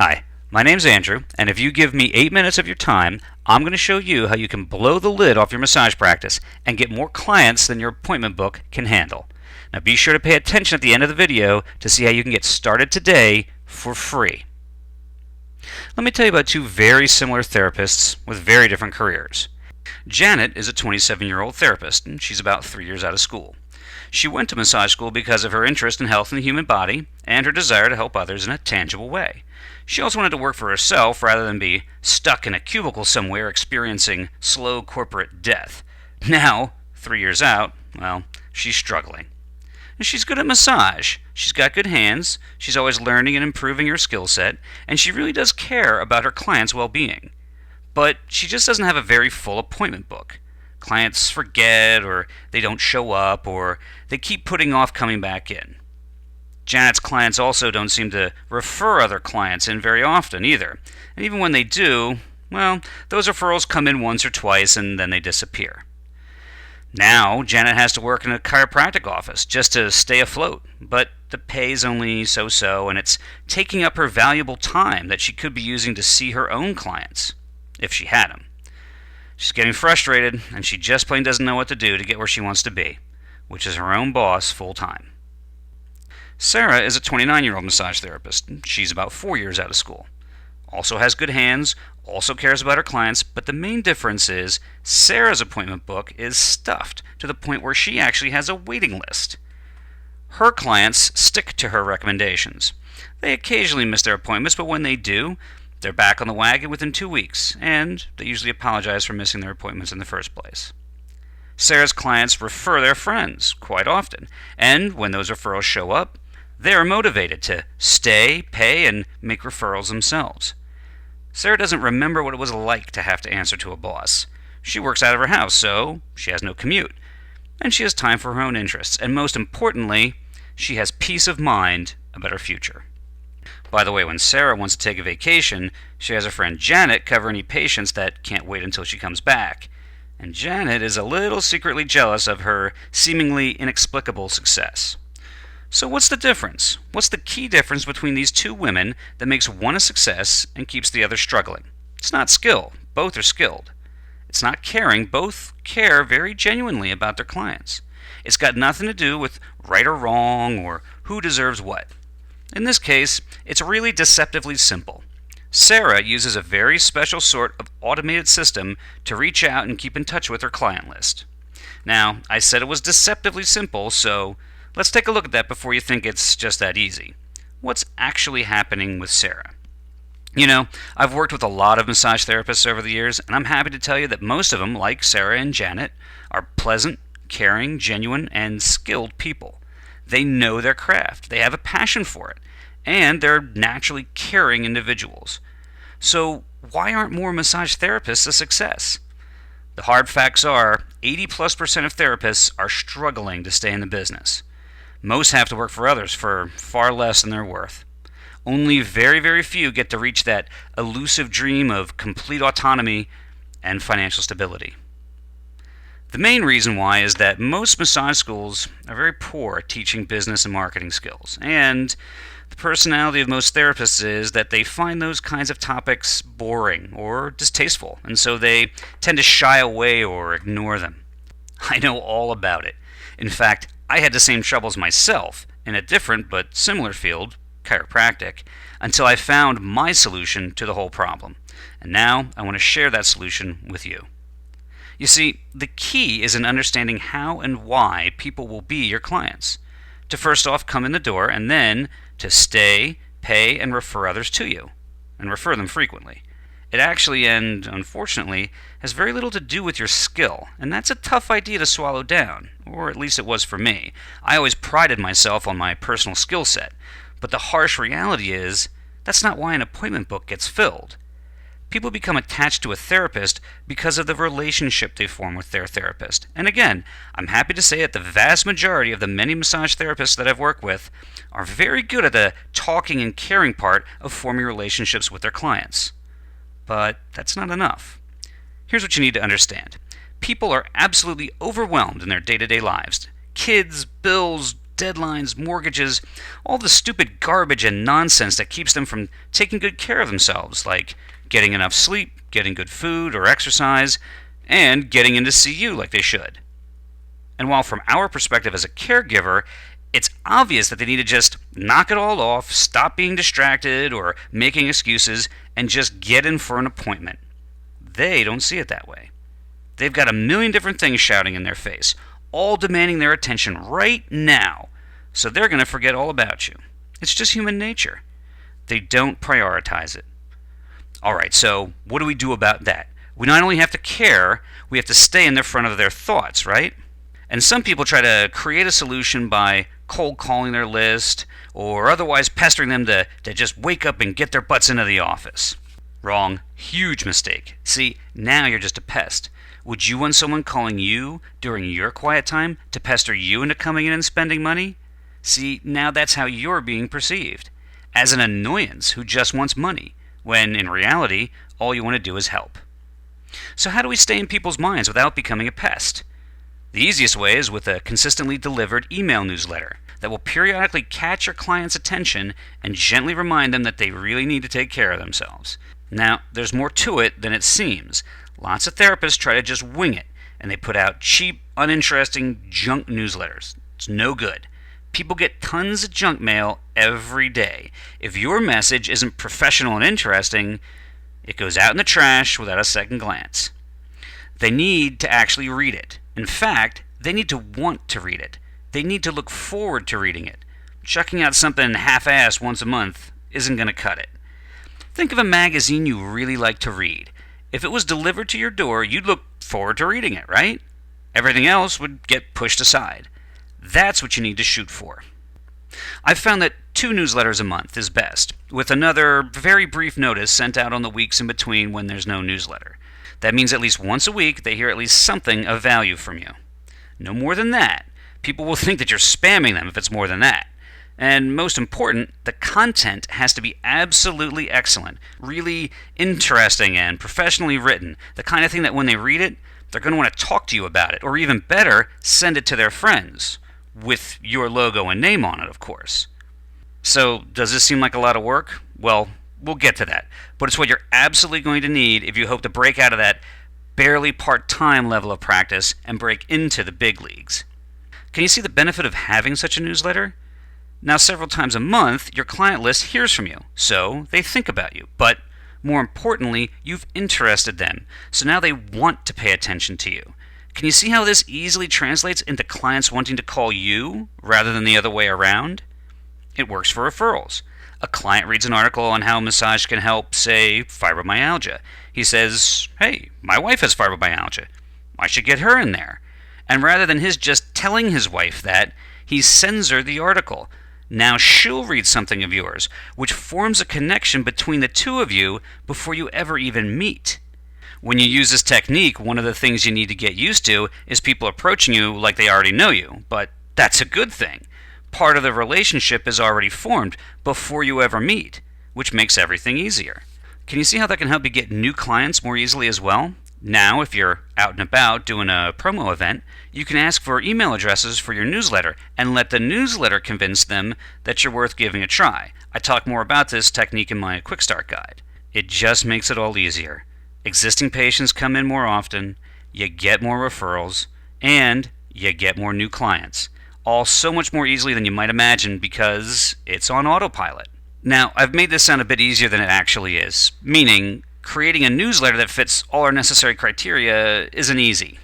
Hi, my name's Andrew, and if you give me 8 minutes of your time, I'm going to show you how you can blow the lid off your massage practice and get more clients than your appointment book can handle. Now be sure to pay attention at the end of the video to see how you can get started today for free. Let me tell you about two very similar therapists with very different careers. Janet is a 27-year-old therapist, and she's about 3 years out of school. She went to massage school because of her interest in health and the human body and her desire to help others in a tangible way. She also wanted to work for herself rather than be stuck in a cubicle somewhere experiencing slow corporate death. Now, 3 years out, well, she's struggling. And she's good at massage. She's got good hands. She's always learning and improving her skill set, and she really does care about her clients' well-being. But she just doesn't have a very full appointment book. Clients forget, or they don't show up, or they keep putting off coming back in. Janet's clients also don't seem to refer other clients in very often either. And even when they do, well, those referrals come in once or twice and then they disappear. Now, Janet has to work in a chiropractic office just to stay afloat, but the pay's only so-so, and it's taking up her valuable time that she could be using to see her own clients, if she had them. She's getting frustrated, and she just plain doesn't know what to do to get where she wants to be, which is her own boss full-time. Sarah is a 29-year-old massage therapist. She's about 4 years out of school. Also has good hands, also cares about her clients, but the main difference is Sarah's appointment book is stuffed to the point where she actually has a waiting list. Her clients stick to her recommendations. They occasionally miss their appointments, but when they do, they're back on the wagon within 2 weeks, and they usually apologize for missing their appointments in the first place. Sarah's clients refer their friends quite often, and when those referrals show up, they are motivated to stay, pay, and make referrals themselves. Sarah doesn't remember what it was like to have to answer to a boss. She works out of her house, so she has no commute. And she has time for her own interests, and most importantly, she has peace of mind about her future. By the way, when Sarah wants to take a vacation, she has her friend Janet cover any patients that can't wait until she comes back. And Janet is a little secretly jealous of her seemingly inexplicable success. So what's the difference? What's the key difference between these two women that makes one a success and keeps the other struggling? It's not skill. Both are skilled. It's not caring. Both care very genuinely about their clients. It's got nothing to do with right or wrong or who deserves what. In this case, it's really deceptively simple. Sarah uses a very special sort of automated system to reach out and keep in touch with her client list. Now, I said it was deceptively simple, so let's take a look at that before you think it's just that easy. What's actually happening with Sarah? You know, I've worked with a lot of massage therapists over the years, and I'm happy to tell you that most of them, like Sarah and Janet, are pleasant, caring, genuine, and skilled people. They know their craft, they have a passion for it, and they're naturally caring individuals. So why aren't more massage therapists a success? The hard facts are 80+% of therapists are struggling to stay in the business. Most have to work for others for far less than they're worth. Only very, very few get to reach that elusive dream of complete autonomy and financial stability. The main reason why is that most massage schools are very poor at teaching business and marketing skills, and the personality of most therapists is that they find those kinds of topics boring or distasteful, and so they tend to shy away or ignore them. I know all about it. In fact, I had the same troubles myself in a different but similar field, chiropractic, until I found my solution to the whole problem. And now I want to share that solution with you. You see, the key is in understanding how and why people will be your clients. To first off come in the door, and then to stay, pay, and refer others to you, and refer them frequently. It actually, and unfortunately, has very little to do with your skill, and that's a tough idea to swallow down, or at least it was for me. I always prided myself on my personal skill set, but the harsh reality is that's not why an appointment book gets filled. People become attached to a therapist because of the relationship they form with their therapist. And again, I'm happy to say that the vast majority of the many massage therapists that I've worked with are very good at the talking and caring part of forming relationships with their clients. But that's not enough. Here's what you need to understand. People are absolutely overwhelmed in their day-to-day lives. Kids, bills, deadlines, mortgages, all the stupid garbage and nonsense that keeps them from taking good care of themselves, like getting enough sleep, getting good food or exercise, and getting in to see you like they should. And while from our perspective as a caregiver, it's obvious that they need to just knock it all off, stop being distracted or making excuses, and just get in for an appointment, they don't see it that way. They've got a million different things shouting in their face, all demanding their attention right now, so they're going to forget all about you. It's just human nature. They don't prioritize it. Alright, so what do we do about that? We not only have to care, we have to stay in the front of their thoughts, right? And some people try to create a solution by cold calling their list or otherwise pestering them to just wake up and get their butts into the office. Wrong. Huge mistake. See, now you're just a pest. Would you want someone calling you during your quiet time to pester you into coming in and spending money? See, now that's how you're being perceived. As an annoyance who just wants money, when in reality, all you want to do is help. So how do we stay in people's minds without becoming a pest? The easiest way is with a consistently delivered email newsletter that will periodically catch your client's attention and gently remind them that they really need to take care of themselves. Now, there's more to it than it seems. Lots of therapists try to just wing it, and they put out cheap, uninteresting junk newsletters. It's no good. People get tons of junk mail every day. If your message isn't professional and interesting, it goes out in the trash without a second glance. They need to actually read it. In fact, they need to want to read it. They need to look forward to reading it. Chucking out something half-assed once a month isn't going to cut it. Think of a magazine you really like to read. If it was delivered to your door, you'd look forward to reading it, right? Everything else would get pushed aside. That's what you need to shoot for. I've found that 2 newsletters a month is best, with another very brief notice sent out on the weeks in between when there's no newsletter. That means at least once a week they hear at least something of value from you. No more than that. People will think that you're spamming them if it's more than that. And most important, the content has to be absolutely excellent, really interesting and professionally written, the kind of thing that when they read it, they're going to want to talk to you about it, or even better, send it to their friends, with your logo and name on it, of course. So, does this seem like a lot of work? Well, we'll get to that, but it's what you're absolutely going to need if you hope to break out of that barely part-time level of practice and break into the big leagues. Can you see the benefit of having such a newsletter? Now, several times a month, your client list hears from you, so they think about you. But more importantly, you've interested them, so now they want to pay attention to you. Can you see how this easily translates into clients wanting to call you rather than the other way around? It works for referrals. A client reads an article on how massage can help, say, fibromyalgia. He says, hey, my wife has fibromyalgia. I should get her in there. And rather than his just telling his wife that, he sends her the article. Now she'll read something of yours, which forms a connection between the two of you before you ever even meet. When you use this technique, one of the things you need to get used to is people approaching you like they already know you, but that's a good thing. Part of the relationship is already formed before you ever meet, which makes everything easier. Can you see how that can help you get new clients more easily as well? Now, if you're out and about doing a promo event, you can ask for email addresses for your newsletter and let the newsletter convince them that you're worth giving a try. I talk more about this technique in my Quick Start Guide. It just makes it all easier. Existing patients come in more often, you get more referrals, and you get more new clients. All so much more easily than you might imagine because it's on autopilot. Now, I've made this sound a bit easier than it actually is, meaning creating a newsletter that fits all our necessary criteria isn't easy.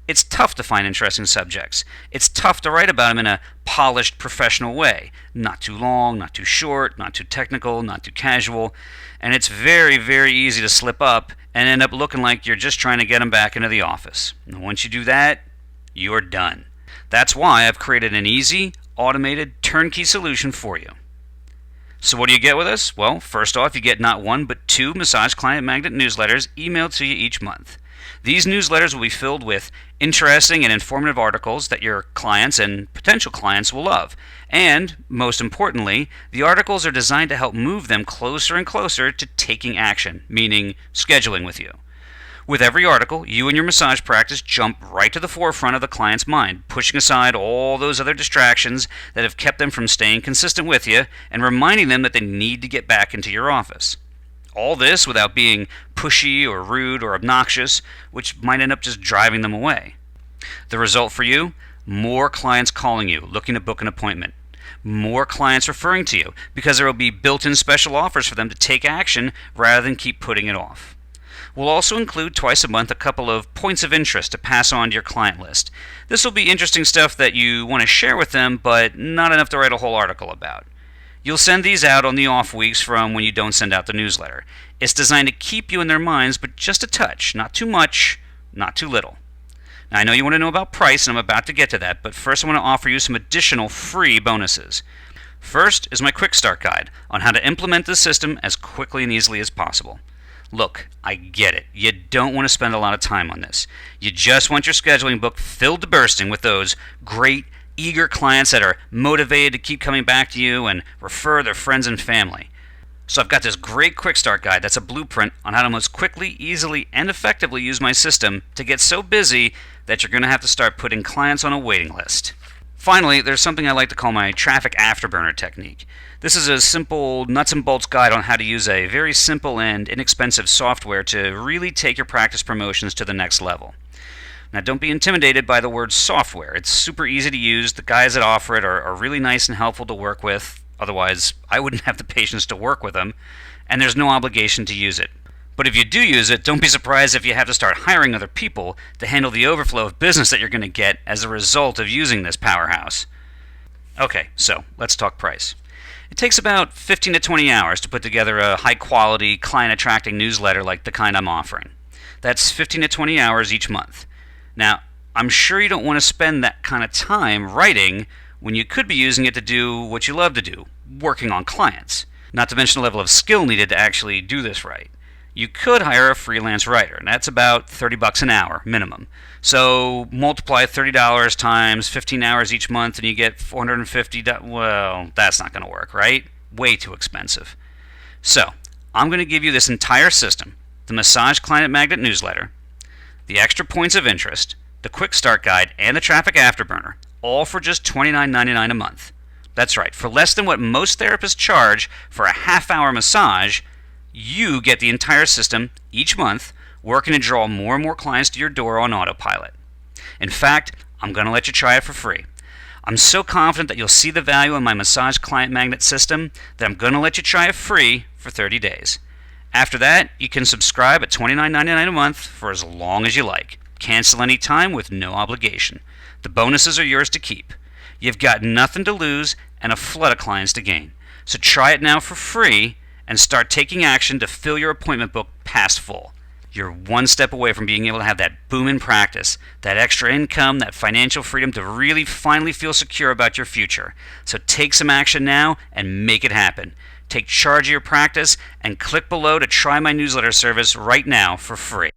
It's tough to find interesting subjects. It's tough to write about them in a polished, professional way. Not too long, not too short, not too technical, not too casual. And it's very, very easy to slip up and end up looking like you're just trying to get them back into the office. And once you do that, you're done. That's why I've created an easy, automated, turnkey solution for you. So what do you get with us? Well, first off, you get not 1 but 2 Massage Client Magnet newsletters emailed to you each month. These newsletters will be filled with interesting and informative articles that your clients and potential clients will love. And, most importantly, the articles are designed to help move them closer and closer to taking action, meaning scheduling with you. With every article, you and your massage practice jump right to the forefront of the client's mind, pushing aside all those other distractions that have kept them from staying consistent with you and reminding them that they need to get back into your office. All this without being pushy or rude or obnoxious, which might end up just driving them away. The result for you? More clients calling you, looking to book an appointment. More clients referring to you because there will be built-in special offers for them to take action rather than keep putting it off. We'll also include twice a month a couple of points of interest to pass on to your client list. This will be interesting stuff that you want to share with them, but not enough to write a whole article about. You'll send these out on the off weeks from when you don't send out the newsletter. It's designed to keep you in their minds, but just a touch, not too much, not too little. Now, I know you want to know about price, and I'm about to get to that, but first I want to offer you some additional free bonuses. First is my Quick Start Guide on how to implement this system as quickly and easily as possible. Look, I get it. You don't want to spend a lot of time on this. You just want your scheduling book filled to bursting with those great, eager clients that are motivated to keep coming back to you and refer their friends and family. So I've got this great Quick Start Guide that's a blueprint on how to most quickly, easily, and effectively use my system to get so busy that you're going to have to start putting clients on a waiting list. Finally, there's something I like to call my traffic afterburner technique. This is a simple nuts and bolts guide on how to use a very simple and inexpensive software to really take your practice promotions to the next level. Now, don't be intimidated by the word software. It's super easy to use. The guys that offer it are really nice and helpful to work with. Otherwise, I wouldn't have the patience to work with them. And there's no obligation to use it. But if you do use it, don't be surprised if you have to start hiring other people to handle the overflow of business that you're going to get as a result of using this powerhouse. Okay, so let's talk price. It takes about 15 to 20 hours to put together a high-quality, client-attracting newsletter like the kind I'm offering. That's 15 to 20 hours each month. Now, I'm sure you don't want to spend that kind of time writing when you could be using it to do what you love to do, working on clients. Not to mention the level of skill needed to actually do this right. You could hire a freelance writer, and that's about $30 an hour minimum. So multiply $30 times 15 hours each month and you get $450. Well, that's not going to work, right? Way too expensive. So I'm going to give you this entire system, the Massage Client Magnet newsletter, the extra points of interest, the Quick Start Guide, and the Traffic Afterburner, all for just $29.99 a month. That's right, for less than what most therapists charge for a half-hour massage, you get the entire system each month, working to draw more and more clients to your door on autopilot. In fact, I'm going to let you try it for free. I'm so confident that you'll see the value in my Massage Client Magnet system that I'm going to let you try it free for 30 days. After that, you can subscribe at $29.99 a month for as long as you like. Cancel any time with no obligation. The bonuses are yours to keep. You've got nothing to lose and a flood of clients to gain. So try it now for free and start taking action to fill your appointment book past full. You're one step away from being able to have that boom in practice, that extra income, that financial freedom to really finally feel secure about your future. So take some action now and make it happen. Take charge of your practice and click below to try my newsletter service right now for free.